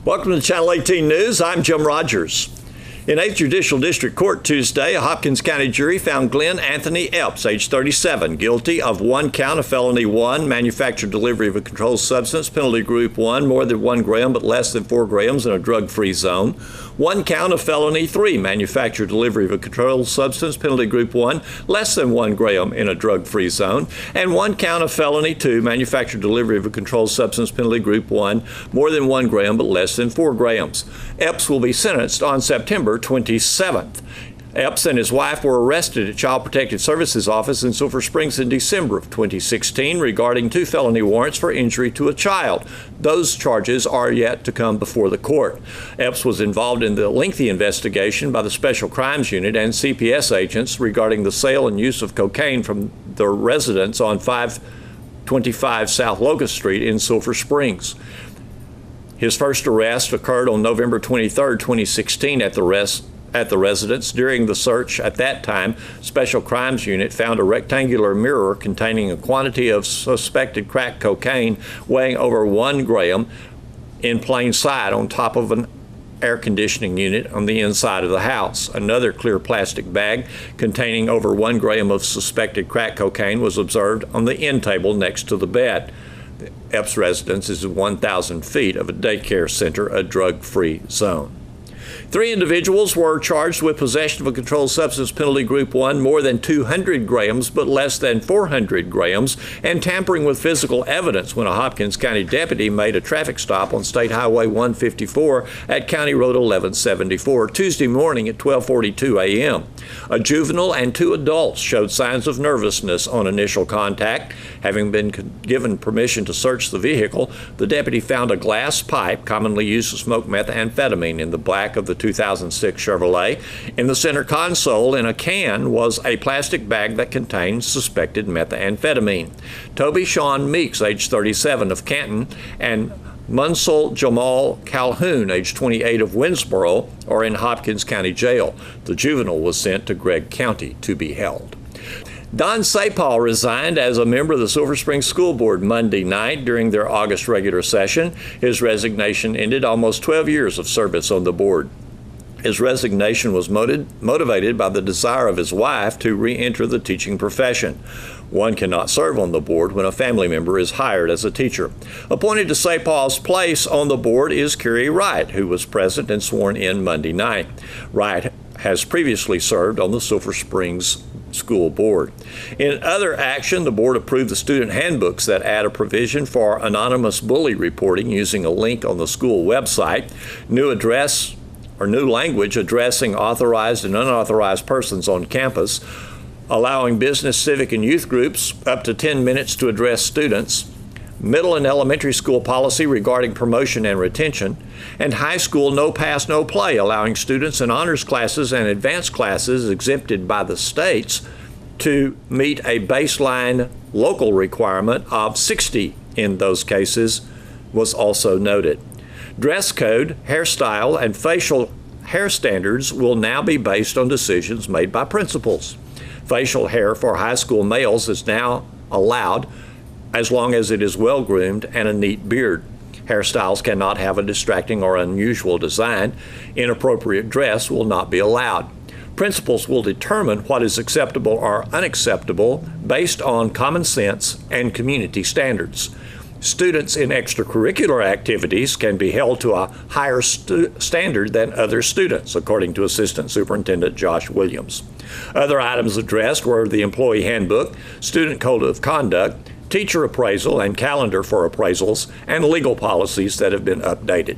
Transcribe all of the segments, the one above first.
Welcome to Channel 18 News. I'm Jim Rogers. In 8th Judicial District Court Tuesday, a Hopkins County jury found Glenn Anthony Epps, age 37, guilty of one count of felony 1, manufactured delivery of a controlled substance, penalty group 1, more than 1 gram but less than 4 grams in a drug-free zone. One count of felony 3, manufactured delivery of a controlled substance, penalty group 1, less than 1 gram in a drug-free zone. And one count of felony 2, manufactured delivery of a controlled substance, penalty group 1, more than 1 gram but less than 4 grams. Epps will be sentenced on September 27th. Epps and his wife were arrested at Child Protective Services office in Sulphur Springs in December of 2016 regarding 2 felony warrants for injury to a child. Those charges are yet to come before the court. Epps was involved in the lengthy investigation by the Special Crimes Unit and CPS agents regarding the sale and use of cocaine from the residence on 525 South Locust Street in Sulphur Springs. His first arrest occurred on November 23, 2016 at the residence. During the search at that time, Special Crimes Unit found a rectangular mirror containing a quantity of suspected crack cocaine weighing over 1 gram in plain sight on top of an air conditioning unit on the inside of the house. Another clear plastic bag containing over 1 gram of suspected crack cocaine was observed on the end table next to the bed. Epps' residence is 1,000 feet of a daycare center, a drug-free zone. 3 individuals were charged with possession of a controlled substance, penalty group 1, more than 200 grams but less than 400 grams, and tampering with physical evidence when a Hopkins County deputy made a traffic stop on State Highway 154 at County Road 1174 Tuesday morning at 12:42 a.m. A juvenile and 2 adults showed signs of nervousness on initial contact. Having been given permission to search the vehicle, the deputy found a glass pipe commonly used to smoke methamphetamine in the back of the 2006 Chevrolet. In the center console, in a can, was a plastic bag that contained suspected methamphetamine. Toby Sean Meeks, age 37, of Canton, and Munsell Jamal Calhoun, age 28, of Winsboro, are in Hopkins County Jail. The juvenile was sent to Gregg County to be held. Don Sapal resigned as a member of the Sulphur Springs School Board Monday night during their August regular session. His resignation ended almost 12 years of service on the board. His resignation was motivated by the desire of his wife to re-enter the teaching profession. One cannot serve on the board when a family member is hired as a teacher. Appointed to Sapal's place on the board is Carrie Wright, who was present and sworn in Monday night. Wright has previously served on the Sulphur Springs School Board. In other action, the board approved the student handbooks that add a provision for anonymous bully reporting using a link on the school website, new language addressing authorized and unauthorized persons on campus, allowing business, civic, and youth groups up to 10 minutes to address students, middle and elementary school policy regarding promotion and retention, and high school no pass, no play, allowing students in honors classes and advanced classes exempted by the states to meet a baseline local requirement of 60 in those cases, was also noted. Dress code, hairstyle, and facial hair standards will now be based on decisions made by principals. Facial hair for high school males is now allowed as long as it is well-groomed and a neat beard. Hairstyles cannot have a distracting or unusual design. Inappropriate dress will not be allowed. Principals will determine what is acceptable or unacceptable based on common sense and community standards. Students in extracurricular activities can be held to a higher standard than other students, according to Assistant Superintendent Josh Williams. Other items addressed were the employee handbook, student code of conduct, teacher appraisal and calendar for appraisals, and legal policies that have been updated.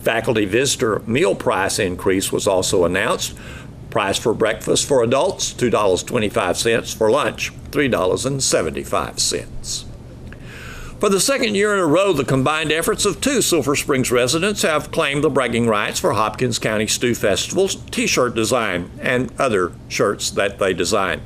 Faculty visitor meal price increase was also announced. Price for breakfast for adults, $2.25. For lunch, $3.75. For the second year in a row, the combined efforts of 2 Sulphur Springs residents have claimed the bragging rights for Hopkins County Stew Festival's T-shirt design and other shirts that they design.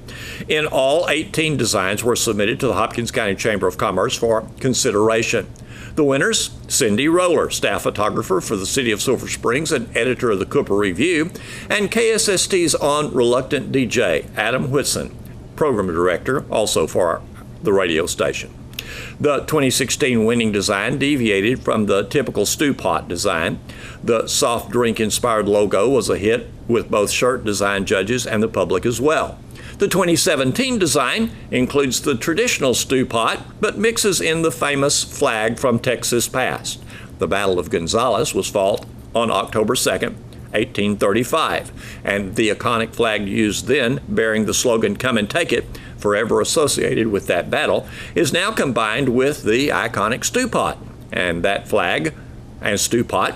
In all, 18 designs were submitted to the Hopkins County Chamber of Commerce for consideration. The winners, Cindy Roller, staff photographer for the City of Sulphur Springs and editor of the Cooper Review, and KSST's On Reluctant DJ, Adam Whitson, program director, also for the radio station. The 2016 winning design deviated from the typical stew pot design. The soft drink-inspired logo was a hit with both shirt design judges and the public as well. The 2017 design includes the traditional stew pot, but mixes in the famous flag from Texas past. The Battle of Gonzales was fought on October 2nd, 1835, and the iconic flag used then, bearing the slogan, "Come and take it," forever associated with that battle, is now combined with the iconic stew pot. And that flag and stew pot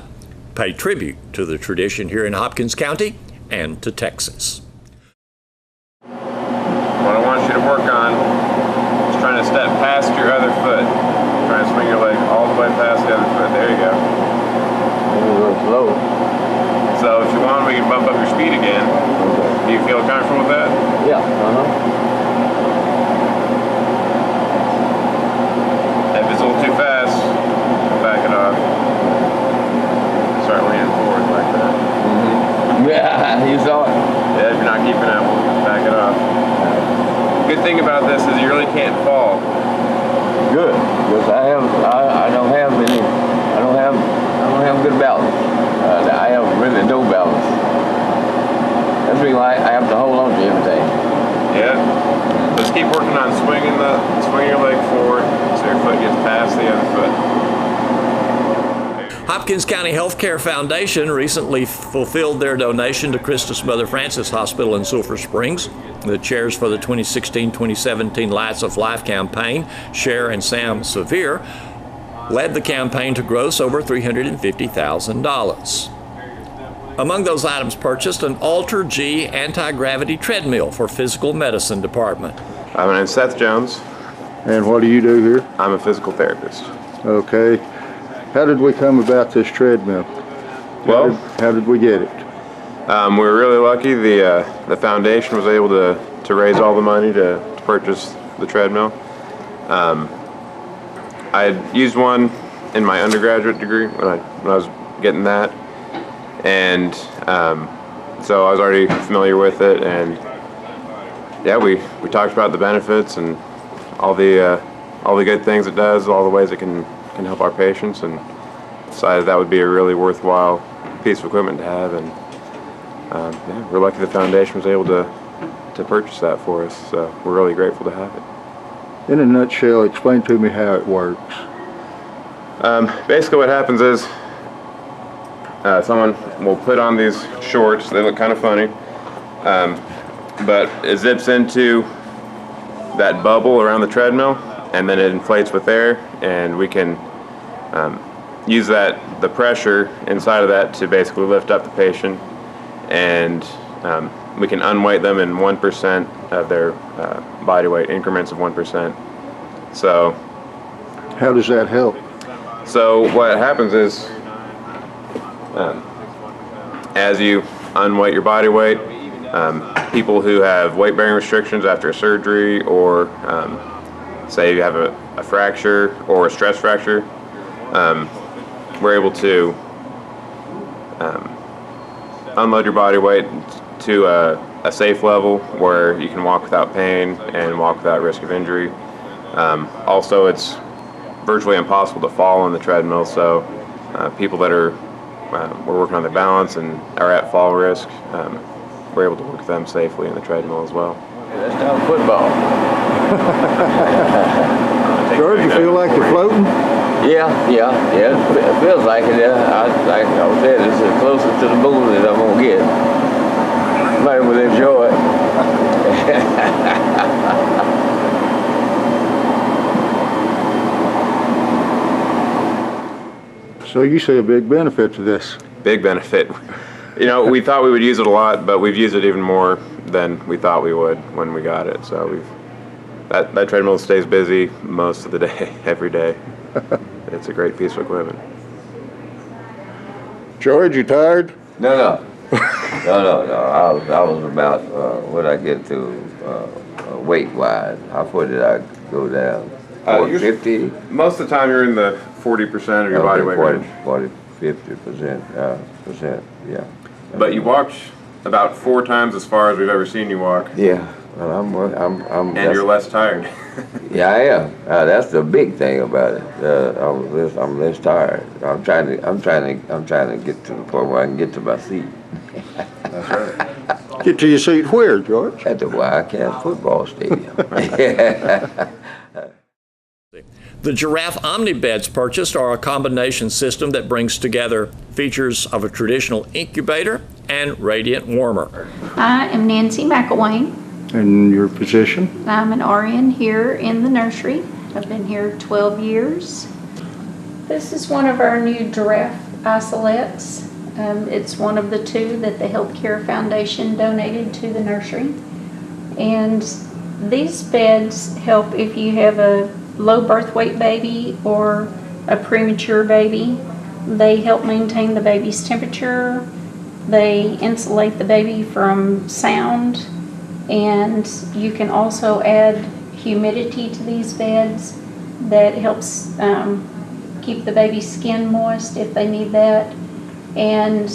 pay tribute to the tradition here in Hopkins County and to Texas. What I want you to work on is trying to step past your other foot. Try and swing your leg all the way past the other foot. There you go. A little slow. So if you want, we can bump up your speed again. Okay. Do you feel comfortable with that? Yeah. If it's a little too fast, back it off. Start leaning forward like that. Yeah, you saw it. Yeah, if you're not keeping up, back it off. Good thing about this is you really can't fall. Good, because I don't have good balance. I have really no balance. That's the reason why I have to hold on to everything. Yeah. Let's keep working on swing your leg forward so your foot gets past the other foot. Hopkins County Healthcare Foundation recently fulfilled their donation to Christus Mother Frances Hospital in Sulphur Springs. The chairs for the 2016-2017 Lights of Life campaign, Cher and Sam Sevier, led the campaign to gross over $350,000. Among those items purchased, an Alter G anti-gravity treadmill for physical medicine department. My name's Seth Jones. And what do you do here? I'm a physical therapist. Okay. How did we come about this treadmill? Well, how did we get it? we were really lucky. The foundation was able to raise all the money to purchase the treadmill. I had used one in my undergraduate degree when I was getting that, and so I was already familiar with it. And yeah, we talked about the benefits and all the good things it does, all the ways it can help our patients, and decided that would be a really worthwhile piece of equipment to have. And yeah, we're lucky the foundation was able to purchase that for us, so we're really grateful to have it. In a nutshell, explain to me how it works. Basically what happens is someone will put on these shorts. They look kind of funny, but it zips into that bubble around the treadmill, and then it inflates with air, and we can use the pressure inside of that to basically lift up the patient, and we can unweight them in 1% of their body weight, increments of 1%. So How does that help? So what happens is, as you unweight your body weight, people who have weight-bearing restrictions after a surgery, or say you have a fracture or a stress fracture, we're able to unload your body weight to a safe level where you can walk without pain and walk without risk of injury. Also, it's virtually impossible to fall on the treadmill, so people that we're working on their balance and are at fall risk, we're able to work with them safely in the treadmill as well. Let's talk football. George, you feel like you're floating? Yeah, it feels like it. Like I was saying, this is closer to the moon than I'm gonna get. Might will enjoy it. So you see a big benefit to this? Big benefit. You know, we thought we would use it a lot, but we've used it even more than we thought we would when we got it. So that treadmill stays busy most of the day, every day. It's a great piece of equipment. George, you tired? No. I was about what I get to weight-wise. How far did I go down? 50? Most of the time you're in the 40% of your body weight range. 50%, yeah. But you walked about 4 times as far as we've ever seen you walk. Yeah. Well, I'm And you're less tired. Yeah, I am. That's the big thing about it. I'm less tired. I'm trying to get to the point where I can get to my seat. That's right. Get to your seat where, George? At the Wildcat football stadium. The Giraffe Omnibeds purchased are a combination system that brings together features of a traditional incubator and radiant warmer. I am Nancy McElwain. And your position? I'm an RN here in the nursery. I've been here 12 years. This is one of our new giraffe isolettes. It's one of the two that the Healthcare Foundation donated to the nursery. And these beds help if you have a low birth weight baby or a premature baby. They help maintain the baby's temperature. They insulate the baby from sound. And you can also add humidity to these beds that helps keep the baby's skin moist if they need that. And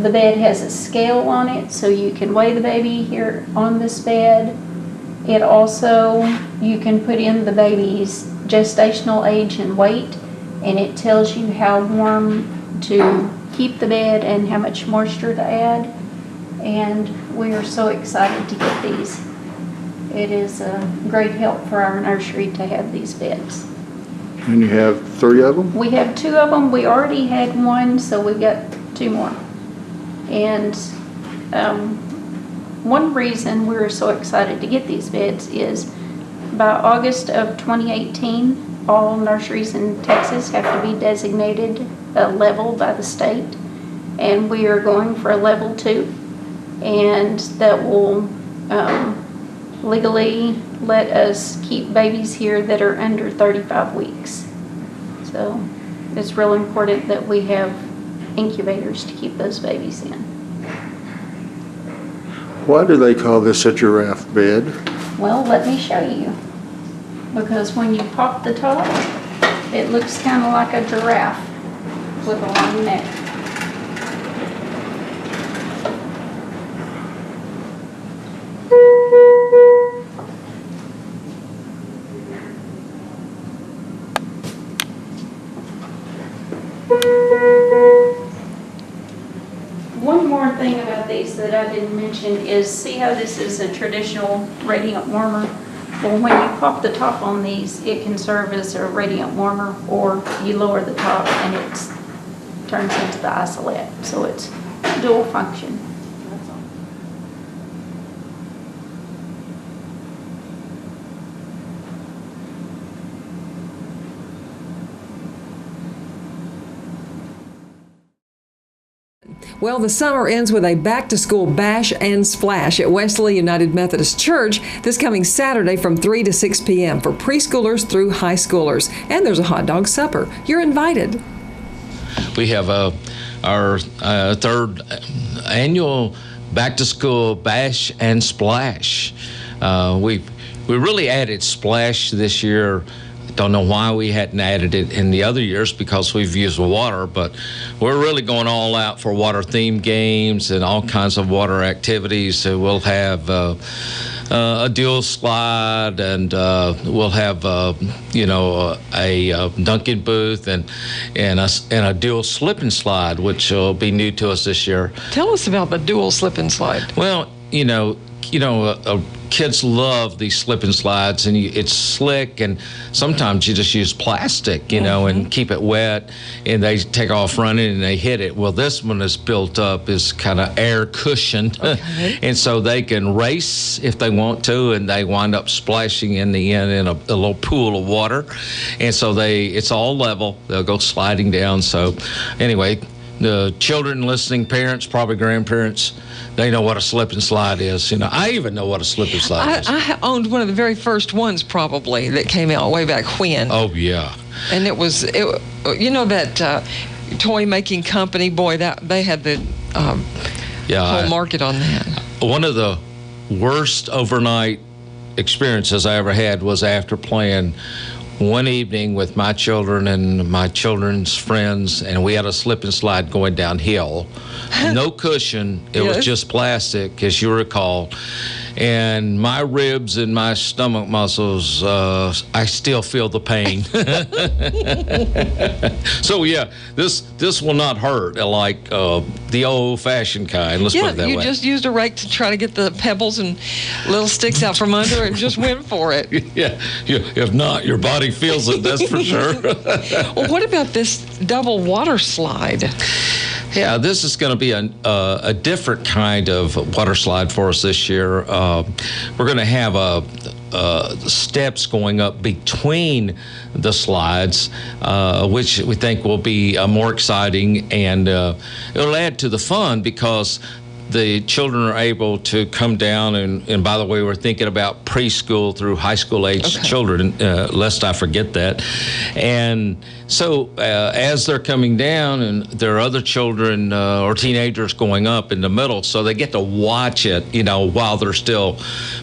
the bed has a scale on it, so you can weigh the baby here on this bed. It also, you can put in the baby's gestational age and weight, and it tells you how warm to keep the bed and how much moisture to add. And we are so excited to get these. It is a great help for our nursery to have these beds. And you have 3 of them? We have 2 of them. We already had one, so we've got 2 more. And one reason we're so excited to get these beds is by August of 2018, all nurseries in Texas have to be designated a level by the state. And we are going for a level 2. And that will legally let us keep babies here that are under 35 weeks. So it's real important that we have incubators to keep those babies in. Why do they call this a giraffe bed? Well, let me show you. Because when you pop the top, it looks kind of like a giraffe with a long neck. One more thing about these that I didn't mention is, see how this is a traditional radiant warmer? Well, when you pop the top on these, it can serve as a radiant warmer, or you lower the top and it turns into the isolette. So it's dual function. That's all. Well, the summer ends with a back-to-school bash and splash at Wesley United Methodist Church this coming Saturday from 3 to 6 p.m. for preschoolers through high schoolers. And there's a hot dog supper. You're invited. We have our third annual back-to-school bash and splash. We really added splash this year. Don't know why we hadn't added it in the other years, because we've used water, but we're really going all out for water themed games and all kinds of water activities. So we'll have a dual slide, and we'll have a Dunkin' booth and a dual slip and slide, which will be new to us this year. Tell us about the dual slip and slide. Well, kids love these slip and slides, and it's slick, and sometimes you just use plastic, and keep it wet, and they take off running and they hit it. Well, this one is built up, is kind of air cushioned, and so they can race if they want to, and they wind up splashing in the end in a little pool of water, and so it's all level. They'll go sliding down. So anyway, the children listening, parents, probably grandparents, they know what a slip and slide is. I even know what a slip and slide is. I owned one of the very first ones, probably, that came out way back when. Oh, yeah. And that toy making company, boy, that they had the whole market on that. One of the worst overnight experiences I ever had was after playing one evening with my children and my children's friends, and we had a slip and slide going downhill. No cushion. It was just plastic, as you recall. and my ribs and my stomach muscles, I still feel the pain. So yeah, this will not hurt like the old-fashioned kind. Let's put it that way. You just used a rake to try to get the pebbles and little sticks out from under and just went for it. Yeah. If not, your body feels it, that's for sure. Well, what about this double water slide? Yeah, this is going to be a different kind of water slide for us this year. We're going to have steps going up between the slides, which we think will be more exciting, and it'll add to the fun because the children are able to come down, and by the way, we're thinking about preschool through high school age children, lest I forget that. And so as they're coming down, and there are other children or teenagers going up in the middle, so they get to watch it, while they're still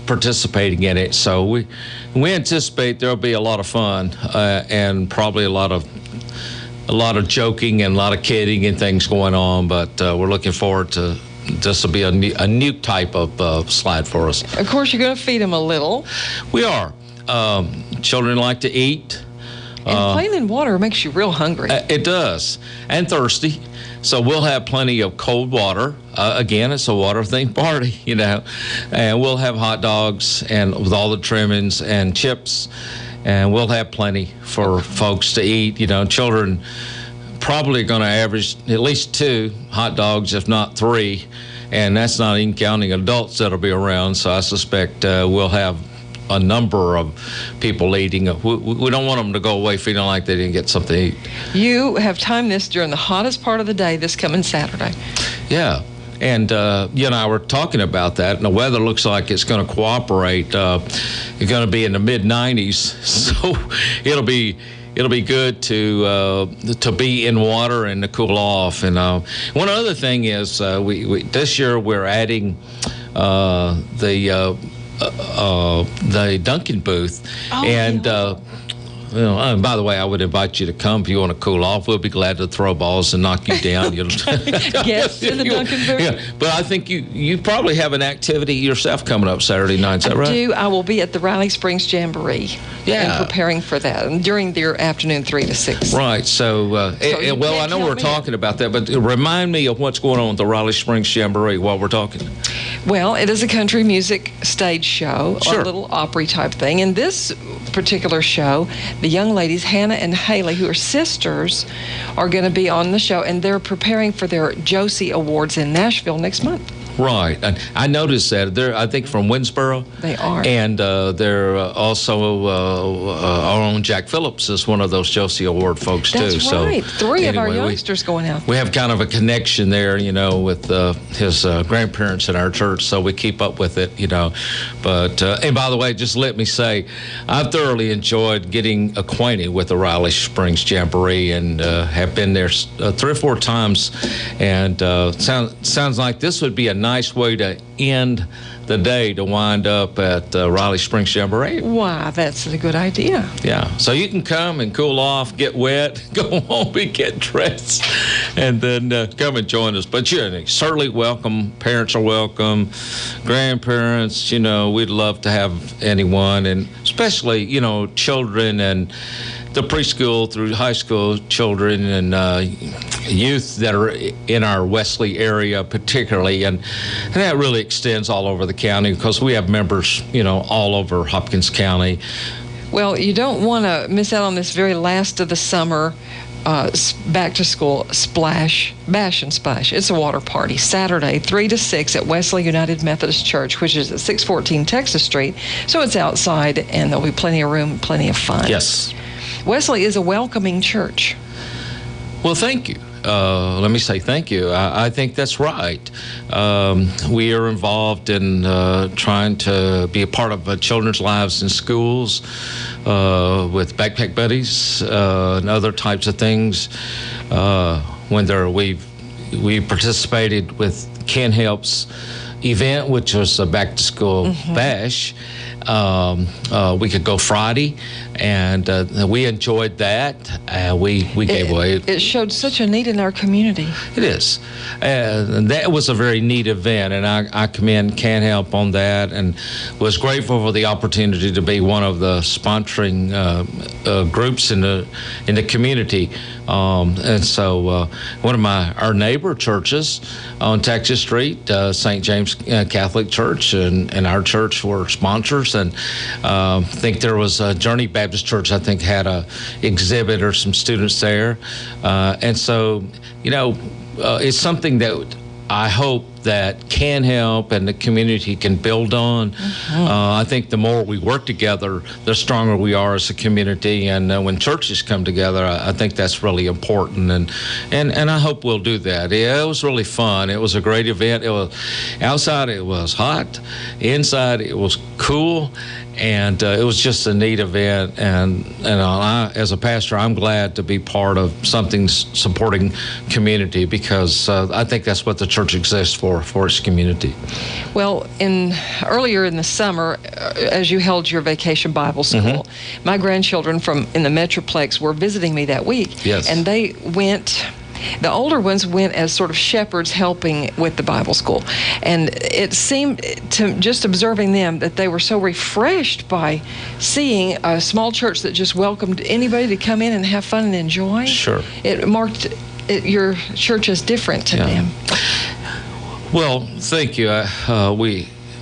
participating in it. So we anticipate there'll be a lot of fun and probably a lot of joking and a lot of kidding and things going on, but we're looking forward to this will be a new type of slide for us. Of course, you're going to feed them a little. We are. Children like to eat. And playing in water makes you real hungry. It does. And thirsty. So we'll have plenty of cold water. Again, it's a water-themed party, And we'll have hot dogs and with all the trimmings and chips. And we'll have plenty for folks to eat. Children probably going to average at least 2 hot dogs, if not 3, and that's not even counting adults that'll be around. So I suspect we'll have a number of people eating. We don't want them to go away feeling like they didn't get something to eat. You have timed this during the hottest part of the day this coming Saturday. Yeah. And you and I were talking about that, and the weather looks like it's going to cooperate. It's going to be in the mid-90s, so it'll be good to be in water and to cool off. And one other thing is we this year we're adding the Dunkin' booth, by the way, I would invite you to come if you want to cool off. We'll be glad to throw balls and knock you down. Yes, in the Dunkin' booth. Yeah, but I think you probably have an activity yourself coming up Saturday night. Is that right? I do. I will be at the Riley Springs Jamboree. Yeah. And preparing for that during their afternoon 3 to 6. Right. So, I know we're talking about that, but remind me of what's going on with the Riley Springs Jamboree while we're talking. Well, it is a country music stage show, or a little Opry type thing. And this particular show, the young ladies, Hannah and Haley, who are sisters, are going to be on the show, and they're preparing for their Josie Awards in Nashville next month. Right. And I noticed that. They're, I think, from Winsboro. They are. And they're also, our own Jack Phillips is one of those Josie Award folks, too. That's right. So, 3 of our youngsters going out. We have kind of a connection there, with his grandparents in our church, so we keep up with it, But, and by the way, just let me say, I've thoroughly enjoyed getting acquainted with the Riley Springs Jamboree and have been there 3 or 4 times. And sounds like this would be a nice way to end the day to wind up at Riley Springs Jamboree. Wow, that's a good idea. Yeah, so you can come and cool off, get wet, go home and get dressed, and then come and join us. But you're certainly welcome. Parents are welcome. Grandparents, we'd love to have anyone, and especially, children and the preschool through high school children and youth that are in our Wesley area particularly, and that really extends all over the county because we have members, all over Hopkins County. Well, you don't want to miss out on this very last of the summer back to school bash and splash. It's a water party Saturday 3 to 6 at Wesley United Methodist Church, which is at 614 Texas Street. So it's outside, and there'll be plenty of room, plenty of fun. Yes. Wesley is a welcoming church. Well, thank you. Let me say thank you. I think that's right. We are involved in trying to be a part of children's lives in schools with Backpack Buddies and other types of things. We participated with Ken Help's event, which was a back-to-school bash. We could go Friday, and we enjoyed that. We gave away. It showed such a need in our community. It is. And that was a very neat event, and I commend Can't Help on that, and was grateful for the opportunity to be one of the sponsoring groups in the community. And so one of our neighbor churches on Texas Street, St. James Catholic Church, and our church were sponsors. And I think there was a Journey Baptist Church, I think, had a exhibit or some students there. And so, it's something that I hope that Can Help and the community can build on. I think the more we work together, the stronger we are as a community. And when churches come together, I think that's really important. And I hope we'll do that. Yeah, it was really fun. It was a great event. It was outside. It was hot. Inside, it was cool. And it was just a neat event. And I, as a pastor, I'm glad to be part of something supporting community, because I think that's what the church exists for its community. Well, earlier in the summer, as you held your vacation Bible school, my grandchildren in the Metroplex were visiting me that week. Yes. And they went. The older ones went as sort of shepherds helping with the Bible school. And it seemed, to just observing them, that they were so refreshed by seeing a small church that just welcomed anybody to come in and have fun and enjoy. Sure. It marked your church as different to them. Well, thank you. I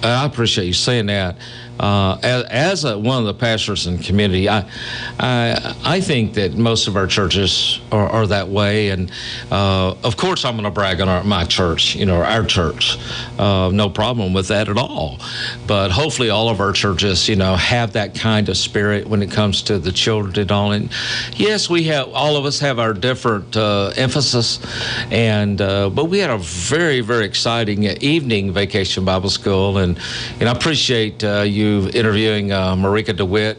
appreciate you saying that. As one of the pastors in the community, I think that most of our churches are that way, and of course I'm going to brag on my church, our church. No problem with that at all. But hopefully all of our churches, have that kind of spirit when it comes to the children and all. And yes, all of us have our different emphasis, but we had a very, very exciting evening vacation Bible school, and I appreciate you interviewing Marika DeWitt.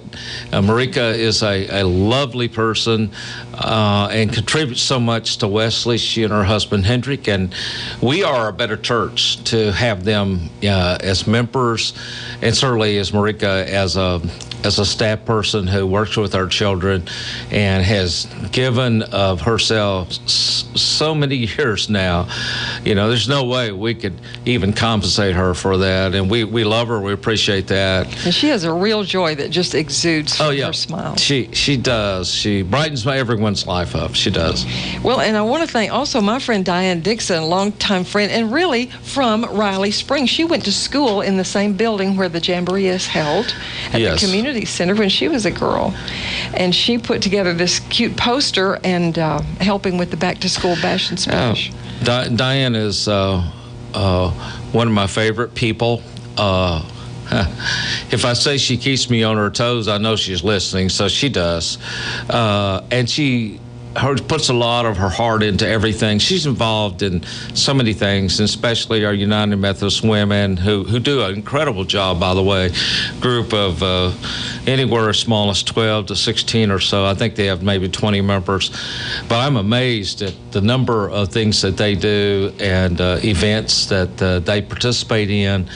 Marika is a lovely person and contributes so much to Wesley, she and her husband Hendrick, and we are a better church to have them as members, and certainly as Marika as a staff person who works with our children and has given of herself so many years now. There's no way we could even compensate her for that, and we love her. We appreciate that. And she has a real joy that just exudes from her smile. She does. She brightens everyone's life up. She does. Well, and I want to thank also my friend Diane Dixon, a longtime friend, and really from Riley Springs. She went to school in the same building where the Jamboree is held at the community center when she was a girl, and she put together this cute poster and helping with the back to school bash and splash. Diane is one of my favorite people. If I say she keeps me on her toes, I know she's listening, so she does. And she puts a lot of her heart into everything. She's involved in so many things, and especially our United Methodist Women, who do an incredible job, by the way. Group of anywhere as small as 12 to 16 or so. I think they have maybe 20 members. But I'm amazed at the number of things that they do and events that they participate in.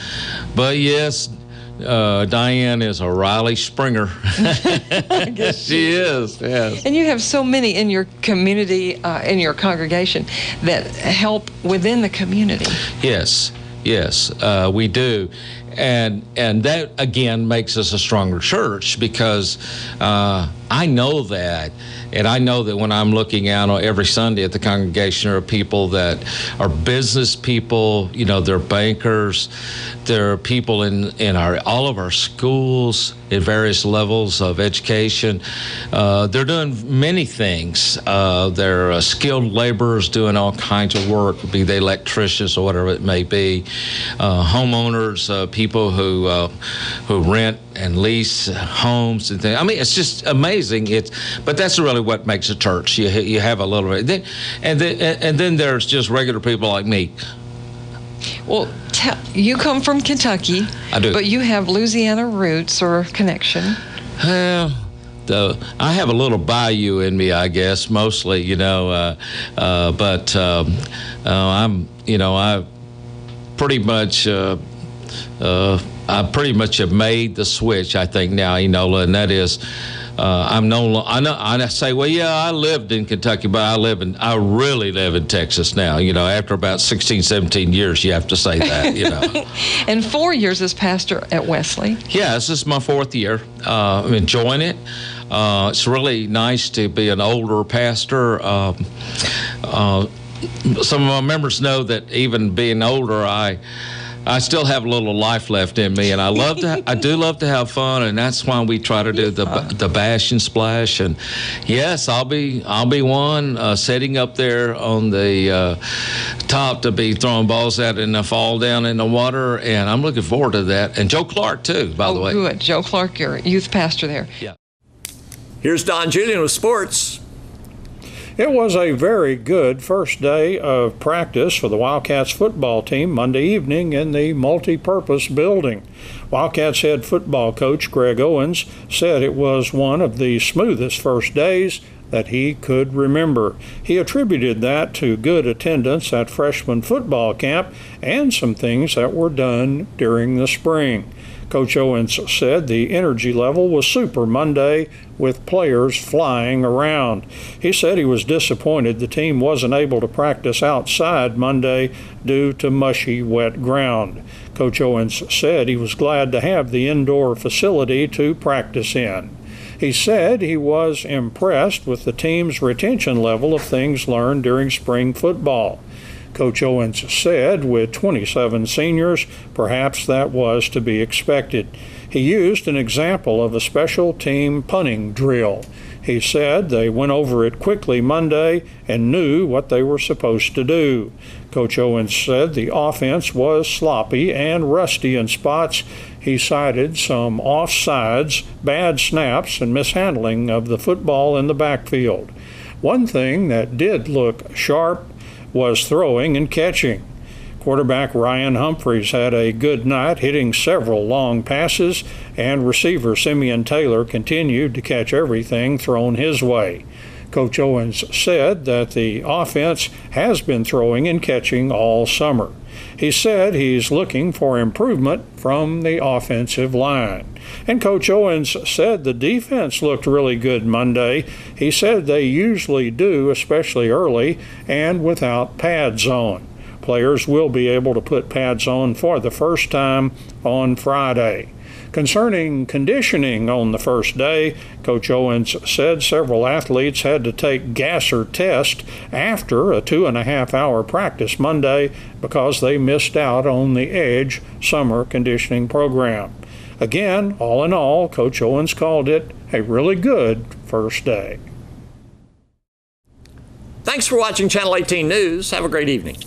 But yes, Diane is a Riley Springer. I guess she is, yes. And you have so many in your community, in your congregation, that help within the community. Yes, we do. And that, again, makes us a stronger church, because I know that. And I know that when I'm looking out every Sunday at the congregation, there are people that are business people, they're bankers, there are people in all of our schools at various levels of education. They're doing many things. They're skilled laborers doing all kinds of work, be they electricians or whatever it may be. Homeowners, people who rent and lease homes and things. I mean, it's just amazing. But that's really what makes a church. You have a little bit, and then there's just regular people like me. Well, you come from Kentucky. I do. But you have Louisiana roots or connection. Well, I have a little bayou in me, I guess, mostly, but I'm, I pretty much I pretty much have made the switch, I think, now, Enola, and that is I'm no longer, I say, well, yeah, I lived in Kentucky, but I really live in Texas now. After about 16, 17 years, you have to say that, And 4 years as pastor at Wesley. Yeah, this is my 4th year. I'm enjoying it. It's really nice to be an older pastor. Some of my members know that even being older, I still have a little life left in me, and I do love to have fun, and that's why we try to do the bash and splash. And yes, I'll be one sitting up there on the top to be throwing balls out and fall down in the water, and I'm looking forward to that. And Joe Clark too, by the way. Oh, good. Joe Clark, your youth pastor there. Yeah. Here's Don Julian with sports. It was a very good first day of practice for the Wildcats football team Monday evening in the multi-purpose building. Wildcats head football coach Greg Owens said it was one of the smoothest first days that he could remember. He attributed that to good attendance at freshman football camp and some things that were done during the spring. Coach Owens said the energy level was super Monday with players flying around. He said he was disappointed the team wasn't able to practice outside Monday due to mushy, wet ground. Coach Owens said he was glad to have the indoor facility to practice in. He said he was impressed with the team's retention level of things learned during spring football. Coach Owens said with 27 seniors, perhaps that was to be expected. He used an example of a special team punting drill. He said they went over it quickly Monday and knew what they were supposed to do. Coach Owens said the offense was sloppy and rusty in spots. He cited some offsides, bad snaps, and mishandling of the football in the backfield. One thing that did look sharp was throwing and catching. Quarterback Ryan Humphreys had a good night, hitting several long passes, and receiver Simeon Taylor continued to catch everything thrown his way. Coach Owens said that the offense has been throwing and catching all summer. He said he's looking for improvement from the offensive line. And Coach Owens said the defense looked really good Monday. He said they usually do, especially early and without pads on. Players will be able to put pads on for the first time on Friday. Concerning conditioning on the first day, Coach Owens said several athletes had to take gasser test after a 2.5-hour practice Monday because they missed out on the EDGE summer conditioning program. Again, all in all, Coach Owens called it a really good first day. Thanks for watching Channel 18 News. Have a great evening.